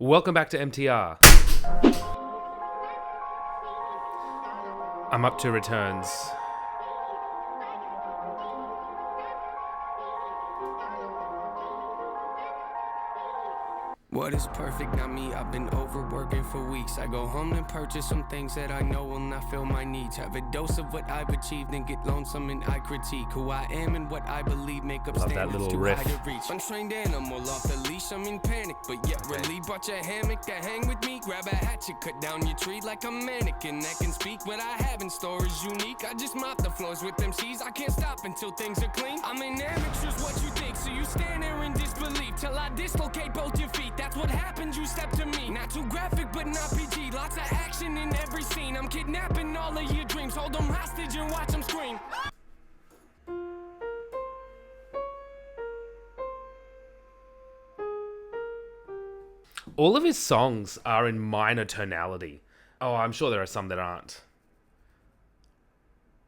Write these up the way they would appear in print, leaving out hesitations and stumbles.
Welcome back to MTR. I'm up to returns. What is perfect, not me, I've been overworking for weeks. I go home and purchase some things that I know will not fill my needs. Have a dose of what I've achieved and get lonesome and I critique who I am and what I believe make up Love that standards little too riff. high to reach. Untrained animal off the leash, I'm in panic, but yet relieved. Brought your hammock to hang with me, grab a hatchet, cut down your tree like a mannequin that can speak. What I have in store is unique, I just mop the floors with MCs. I can't stop until things are clean. I'm an amateur's what you think, so you stand there in disbelief till I dislocate both your feet. That's what happens, you step to me. Not too graphic, but not PG. Lots of action in every scene. I'm kidnapping all of your dreams. Hold them hostage and watch them scream. All of his songs are in minor tonality. Oh, I'm sure there are some that aren't.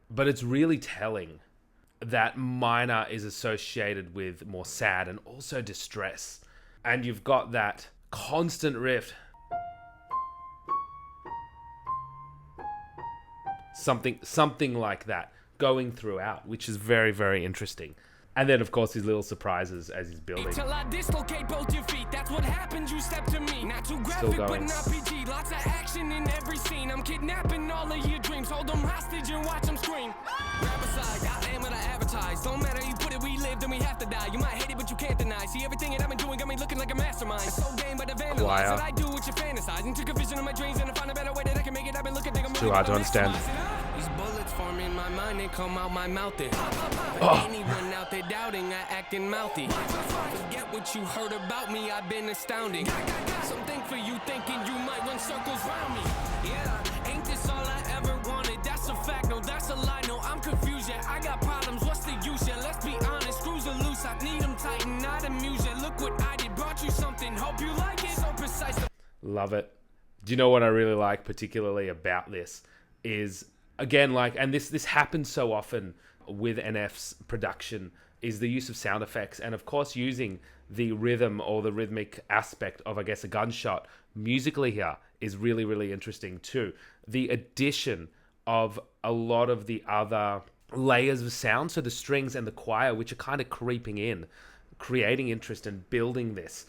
But it's really telling that minor is associated with more sad and also distress. And you've got that constant riff. Something like that going throughout, which is very, very interesting. And then, of course, his little surprises as he's building. Till I dislocate both your feet. That's what happens, you step to me. Not too graphic, but not PG. Lots of action in every scene. I'm kidnapping all of your dreams. Hold them hostage and watch them scream. Grab a side, I am what I advertise. Don't matter, you put it, we live, then we have to die. You might hate it, but you can't deny. See, everything that I've been doing got me looking like a mastermind. So game, but I vandalize what I do with your fantasizing. Took a vision of my dreams and I found a better way that I can make it. I've been looking, think I'm too hard to understand. These bullets form in my mind and come out my mouth. Anyone out there doubting, I acting mouthy. Forget what you heard about me, I've been astounding. Something for you thinking you might run circles round me. Yeah, ain't this all I ever wanted? That's a fact, no, that's a lie. No, I'm confused, yeah, I got problems, what's the use? Yeah, let's be honest, screws are loose, I need them tighten, not amuse. Yeah, look what I did, brought you something, hope you like it. So precise. Love it. Do you know what I really like particularly about this is, again, like, and this happens so often with NF's production, is the use of sound effects, and of course using the rhythm or the rhythmic aspect of, I guess, a gunshot musically here is really, really interesting too. The addition of a lot of the other layers of sound, so the strings and the choir, which are kind of creeping in, creating interest and building this.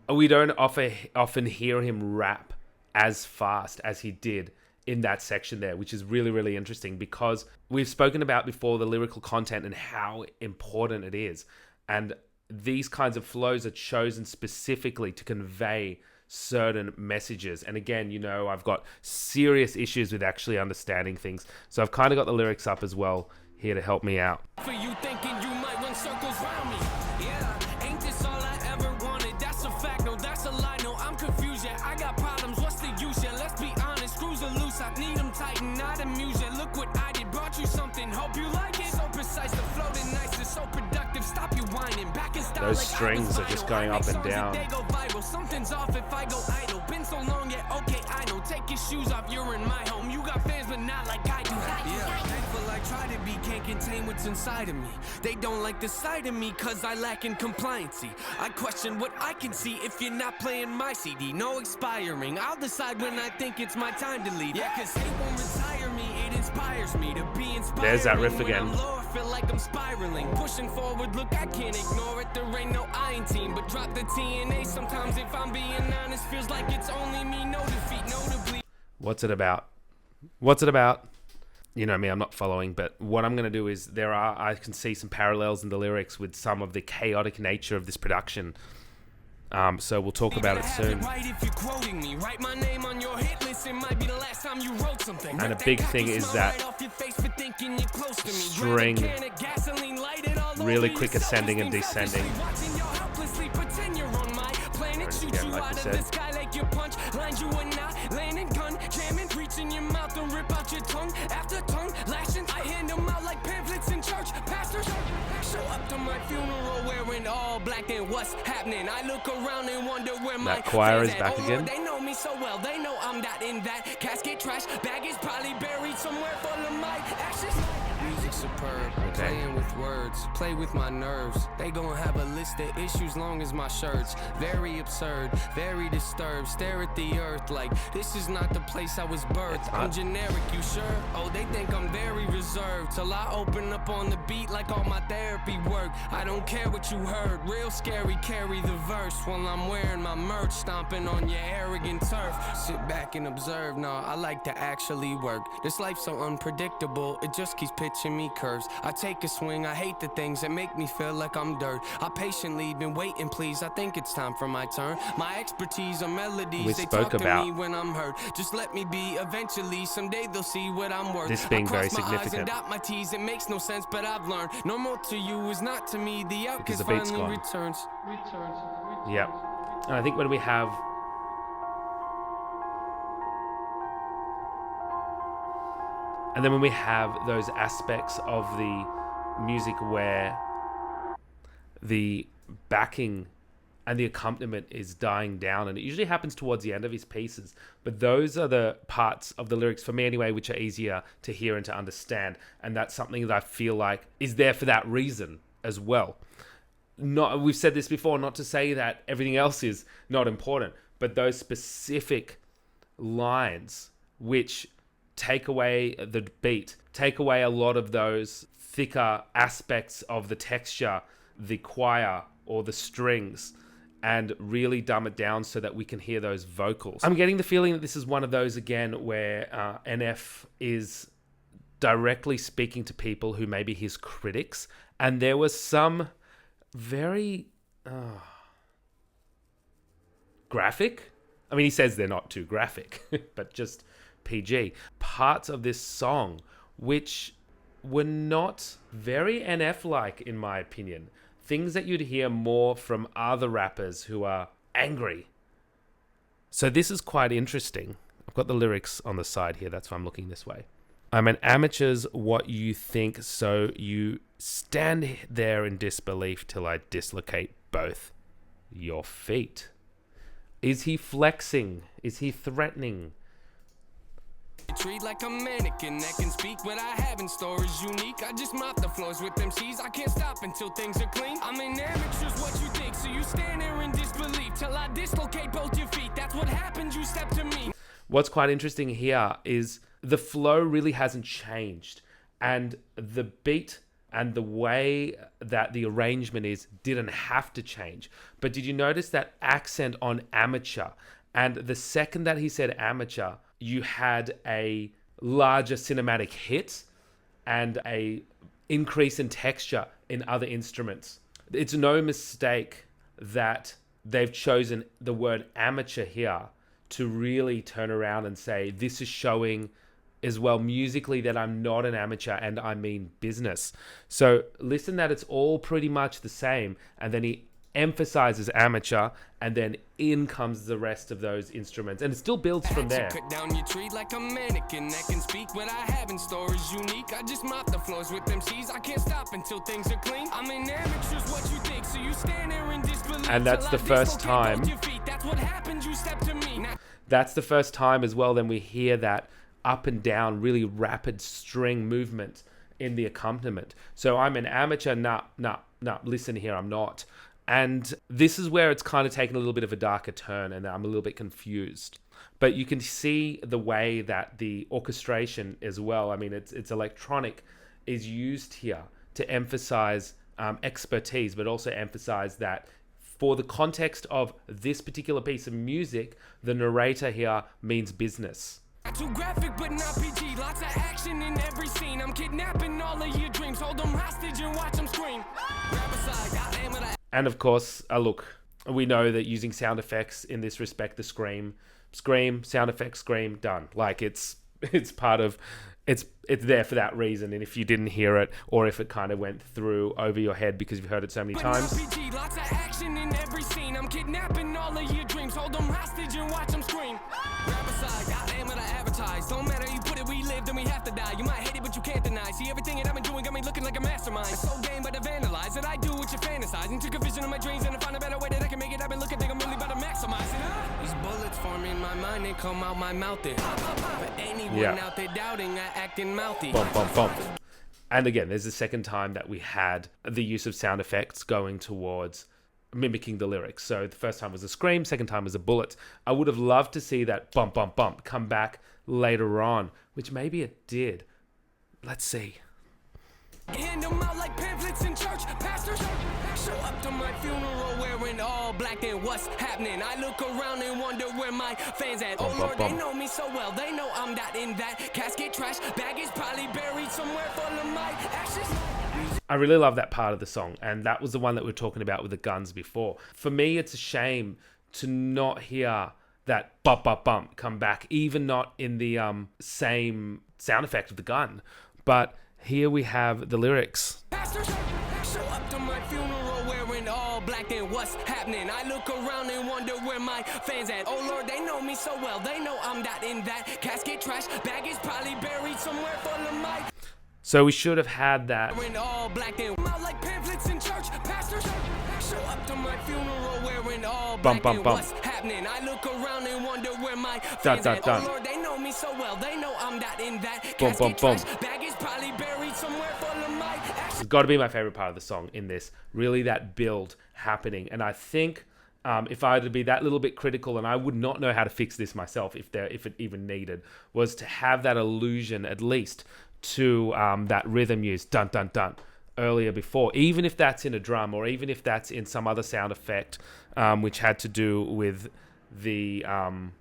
We don't often hear him rap as fast as he did in that section there, which is really, really interesting because we've spoken about before the lyrical content and how important it is. And these kinds of flows are chosen specifically to convey certain messages. And again, you know, I've got serious issues with actually understanding things. So I've kind of got the lyrics up as well here to help me out. For you thinking you might run circles round me. Yeah, ain't this all I ever wanted? That's a fact, no, that's a lie. No, I'm confused, yeah, I got problems, what's the use? Yeah, let's be honest, screws are loose, I need them tighten, not amuse. Yeah, look what I did, brought you something, hope you like it. So precise, the floating nice, it's so productive, stop you whining, back in style. Those like strings are just going up and down. They go viral, something's off if I go idle. Been so long, yeah, okay, I know. Take your shoes off, you're in my home. You got fans, but not like I do. Yeah, thankful I try to be, can't contain what's inside of me. They don't like the side of me, cause I lack in compliancy. I question what I can see if you're not playing my CD. No expiring, I'll decide when I think it's my time to leave. Yeah, cause they won't retire me, it inspires me to be inspired. There's that riff again. When I'm low, I feel like I'm spiraling. Pushing forward, look, I can't ignore it. There ain't no I in team, but drop the TNA. Sometimes if I'm being honest, feels like it's only me, no defeat, notably. What's it about? What's it about? You know me, I'm not following, but what I'm going to do is I can see some parallels in the lyrics with some of the chaotic nature of this production. So we'll talk about it soon. And a big thing is that string, really quick ascending and descending. Again, like we said. Show up to my funeral wearing all black, and what's happening? I look around and wonder where my choir is back again. They know me so well, they know I'm not in that casket trash bag is probably buried somewhere full of my ashes. Music superb. Okay, saying. Playing with words, play with my nerves. They gon' have a list of issues long as my shirts. Very absurd, very disturbed. Stare at the earth like this is not the place I was birthed. I'm generic, you sure? Oh, they think I'm very reserved. Till I open up on the beat like all my therapy work. I don't care what you heard. Real scary, carry the verse while I'm wearing my merch, stomping on your arrogant turf. Sit back and observe. Nah, I like to actually work. This life's so unpredictable, it just keeps pitching me curves. I take a swing, I hate the things that make me feel like I'm dirt. I patiently been waiting, please. I think it's time for my turn. My expertise are melodies. We they spoke talk about to me when I'm hurt. Just let me be. Eventually, someday they'll see what I'm worth. this being very I cross my eyes and significant. dot my T's. It makes no sense, but I've learned. Normal to you is not to me. The Because outcast the beat's finally gone. returns. Yep. And I think when we have and then when we have those aspects of the music where the backing and the accompaniment is dying down, and it usually happens towards the end of his pieces, but those are the parts of the lyrics, for me anyway, which are easier to hear and to understand, and that's something that I feel like is there for that reason as well. We've said this before, not to say that everything else is not important, but those specific lines which take away the beat, take away a lot of those thicker aspects of the texture, the choir or the strings, and really dumb it down so that we can hear those vocals. I'm getting the feeling that this is one of those again where NF is directly speaking to people who may be his critics, and there was some very graphic. I mean, he says they're not too graphic, but just PG. Parts of this song which were not very NF-like, in my opinion. Things that you'd hear more from other rappers who are angry. So this is quite interesting. I've got the lyrics on the side here. That's why I'm looking this way. I'm an amateur's what you think, so you stand there in disbelief till I dislocate both your feet. Is he flexing? Is he threatening? Treat like a mannequin that can speak. What I have in store is unique. I just mop the floors with MCs. I can't stop until things are clean. I'm an amateur's what you think, so you stand there in disbelief till I dislocate both your feet. That's what happens, you step to me. What's quite interesting here is the flow really hasn't changed, and the beat and the way that the arrangement is didn't have to change. But did you notice that accent on amateur? And the second that he said amateur, you had a larger cinematic hit and a increase in texture in other instruments. It's no mistake that they've chosen the word amateur here to really turn around and say, this is showing as well musically that I'm not an amateur and I mean business. So listen that it's all pretty much the same, and then he emphasizes amateur, and then in comes the rest of those instruments, and it still builds from there. Cut down your tree like a mannequin that can speak. What I have in store is unique. I just mop the floors with MCs. I can't stop until things are clean. I'm an amateur's what you think, so you stand there in disbelief. And that's the first time. That's what happens, you step to me. That's the first time as well then we hear that up and down really rapid string movement in the accompaniment. So I'm an amateur, nah, listen here, I'm not. And this is where it's kind of taken a little bit of a darker turn, and I'm a little bit confused. But you can see the way that the orchestration as well, I mean, it's electronic, is used here to emphasize expertise, but also emphasize that for the context of this particular piece of music, the narrator here means business. Too graphic but not PG. Lots of action in every scene. I'm kidnapping all of your dreams. Hold them hostage and watch them scream. And of course, look, we know that using sound effects in this respect, the scream, sound effects, scream, done. Like it's part of, it's there for that reason. And if you didn't hear it, or if it kind of went through over your head because you've heard it so many times. Lots of action in every scene. I'm kidnapping all of your dreams. Hold them hostage and watch them scream. Grab a side, I am what I advertise. Don't matter, you put it, we live, then we have to die. You might hate it, but you can't deny. See, everything that I've been doing got me looking like a mastermind. It's so game, but I vandalize it. I do what you fantasize. And took a vision of my dreams and I found a better way that I can make it. I've been looking, think I'm really about to maximize it. These bullets form in my mind and come out my mouth there. But anyone out there doubting, I acting mouthy. Bump. And again, there's the second time that we had the use of sound effects going towards mimicking the lyrics. So the first time was a scream, second time was a bullet. I would have loved to see that bump, bump, bump come back later on, which maybe it did. Let's see. Hand them out like pamphlets in church. Pastors show up to my funeral wearing all black, and what's happening? I look around and wonder where my fans at. Oh Lord, they know me so well. They know I'm not in that casket. Trash bag is probably buried somewhere full of my ashes. I really love that part of the song, and that was the one that we were talking about with the guns before. For me, it's a shame to not hear that bump, bump, bump come back, even not in the same sound effect of the gun. But here we have the lyrics. Pastors show up to my funeral wearing all black, and what's happening? I look around and wonder where my fans at. Oh Lord, they know me so well. They know I'm not in that casket. Trash bag is probably buried somewhere full of my. So we should have had that. Wearing all black and like pamphlets in church. Pastors show up to my funeral wearing all black, and what's happening? I look around and wonder where my fans at. Oh Lord, they know me so well. They know I'm not in that casket. Trash bag is probably buried somewhere full of my ashes. It's got to be my favorite part of the song in this. Really, that build happening. And I think if I had to be that little bit critical, and I would not know how to fix this myself if it even needed, was to have that allusion at least to that rhythm use, dun dun dun, earlier before, even if that's in a drum or even if that's in some other sound effect, which had to do with the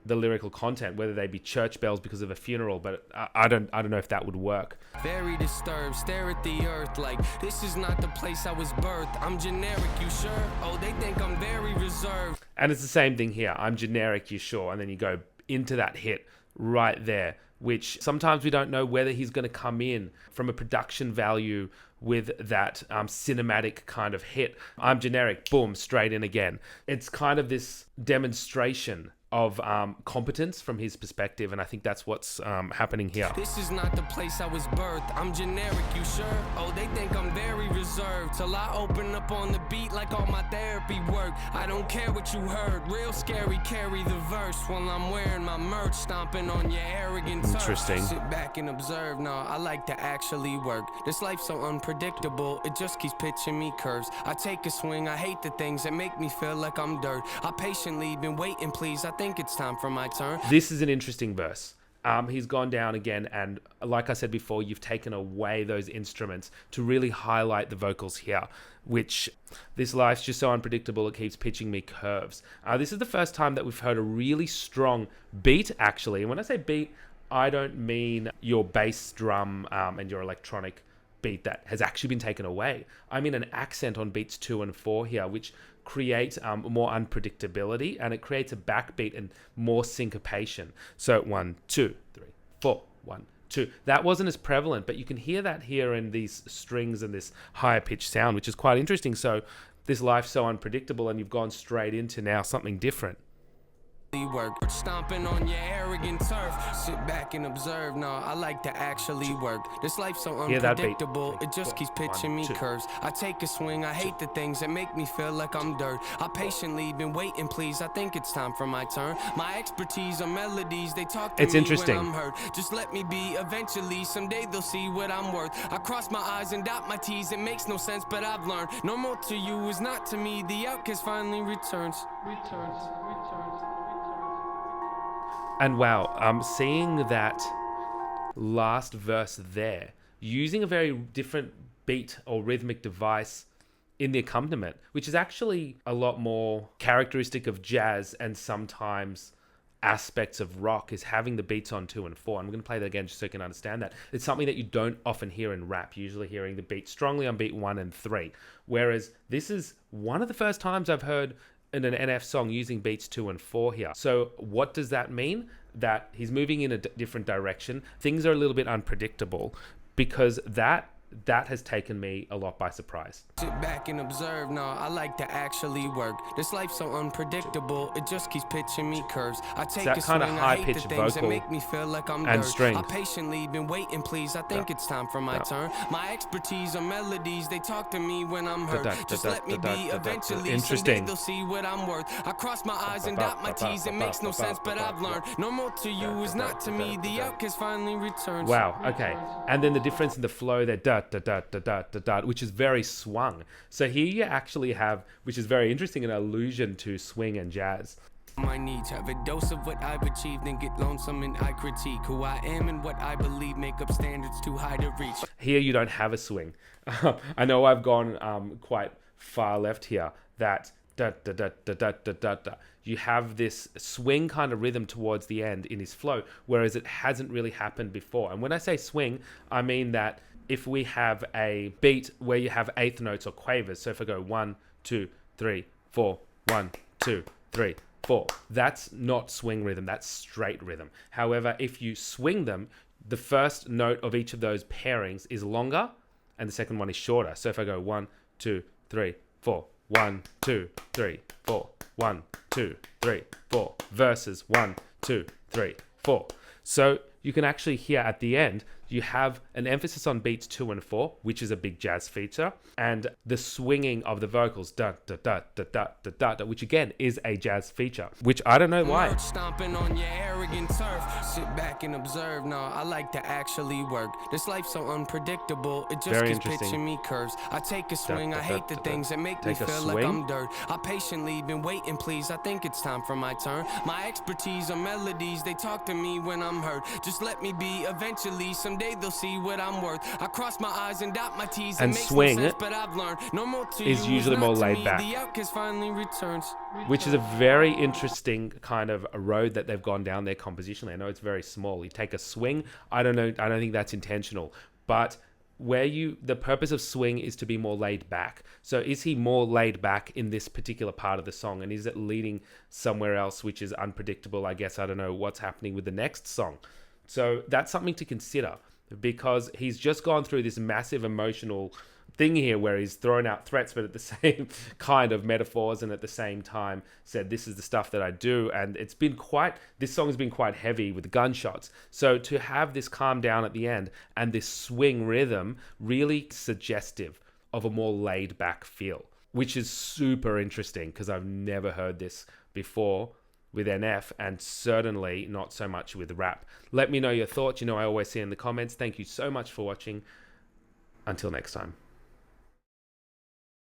lyrical content, whether they be church bells because of a funeral. But I don't know if that would work. Very disturbed, stare at the earth like this is not the place I was birthed. I'm generic, you sure? Oh, they think I'm very reserved. And it's the same thing here. I'm generic, you sure? And then you go into that hit right there, which sometimes we don't know whether he's going to come in from a production value with that cinematic kind of hit. I'm generic, boom, straight in again. It's kind of this demonstration of competence from his perspective, and I think that's what's happening here. This is not the place I was birthed. I'm generic, you sure? Oh, they think I'm very reserved till I open up on the beat like all my therapy work. I don't care what you heard, real scary, carry the verse while I'm wearing my merch, stomping on your arrogant turf. Interesting. Sit back and observe. No, I like to actually work. This life's so unpredictable, it just keeps pitching me curves. I take a swing, I hate the things that make me feel like I'm dirt. I patiently been waiting, please. I think it's time for my turn. This is an interesting verse. He's gone down again, and like I said before, you've taken away those instruments to really highlight the vocals here, which this life's just so unpredictable, it keeps pitching me curves. This is the first time that we've heard a really strong beat, actually. And when I say beat, I don't mean your bass drum and your electronic beat that has actually been taken away. I mean an accent on beats 2 and 4 here, which creates more unpredictability, and it creates a backbeat and more syncopation. So 1, 2, 3, 4, 1, 2. That wasn't as prevalent, but you can hear that here in these strings and this higher pitched sound, which is quite interesting. So this life's so unpredictable, and you've gone straight into now something different. Work, stomping on your arrogant turf. Sit back and observe. No, I like to actually work. This life's so unpredictable, it just keeps pitching me curves. I take a swing, I hate the things that make me feel like I'm dirt. I patiently been waiting, please. I think it's time for my turn. My expertise are melodies, they talk to it's me interesting. when I'm hurt. Just let me be eventually. Someday they'll see what I'm worth. I cross my eyes and dot my T's. It makes no sense, but I've learned. Normal to you is not to me. The outcast finally returns. And wow, seeing that last verse there, using a very different beat or rhythmic device in the accompaniment, which is actually a lot more characteristic of jazz and sometimes aspects of rock, is having the beats on 2 and 4. I'm going to play that again just so you can understand that. It's something that you don't often hear in rap, usually hearing the beat strongly on beat 1 and 3. Whereas this is one of the first times I've heard in an NF song using beats 2 and 4 here. So what does that mean? That he's moving in a different direction. Things are a little bit unpredictable, because that has taken me a lot by surprise. Sit back and observe. No, I like to actually work. This life's so unpredictable, it just keeps pitching me curves. I take that a kind of swing, high I hate pitched the things that vocal make me feel like I'm and dirt. strength. I patiently been waiting, please. I think it's time for my turn. My expertise are melodies, they talk to me when I'm hurt. Just let me be eventually. Interesting. Someday they'll see what I'm worth. I cross my eyes and dot my T's. It makes no sense, but I've learned. Normal to you is not to me. The outcast finally returns. Wow, okay. And then the difference in the flow there, da da da da da da da, which is very swung. So here you actually have, which is very interesting, an allusion to swing and jazz. My needs have a dose of what I've achieved and get lonesome and I critique who I am and what I believe make up standards too high to reach. Here you don't have a swing. I know I've gone quite far left here. That da da da da da da da da. You have this swing kind of rhythm towards the end in his flow, whereas it hasn't really happened before. And when I say swing, I mean that if we have a beat where you have eighth notes or quavers, so if I go 1, 2, 3, 4, 1, 2, 3, 4, that's not swing rhythm, that's straight rhythm. However, if you swing them, the first note of each of those pairings is longer and the second one is shorter. So if I go 1, 2, 3, 4, 1, 2, 3, 4, 1, 2, 3, 4, versus 1, 2, 3, 4. So you can actually hear at the end, you have an emphasis on beats 2 and 4, which is a big jazz feature, and the swinging of the vocals, da da da da da da da, da, which again is a jazz feature, which I don't know why. Stomping on your arrogant turf, sit back and observe. No, I like to actually work. This life's so unpredictable, it just Very keeps interesting. pitching me curves. I take a swing, Da, da, I hate da, the da, things that make take me a feel like swing? I'm dirt. I patiently been waiting, please. I think it's time for my turn. My expertise are melodies, they talk to me when I'm hurt. Just let me be. Eventually, someday they'll see what I'm worth. I cross my eyes and dot my T's. And swing no sense, but I've learned no more to is you usually is more not to laid me. back. The outcast finally returns. Which is a very interesting kind of a road that they've gone down there compositionally. I know it's very small. You take a swing. I don't know. I don't think that's intentional. But the purpose of swing is to be more laid back. So is he more laid back in this particular part of the song? And is it leading somewhere else, which is unpredictable? I guess I don't know what's happening with the next song. So that's something to consider, because he's just gone through this massive emotional thing here where he's thrown out threats, but at the same kind of metaphors, and at the same time said, this is the stuff that I do. And this song has been quite heavy with gunshots. So to have this calm down at the end and this swing rhythm, really suggestive of a more laid back feel, which is super interesting because I've never heard this before with NF, and certainly not so much with rap. Let me know your thoughts. I always see in the comments. Thank you so much for watching. Until next time.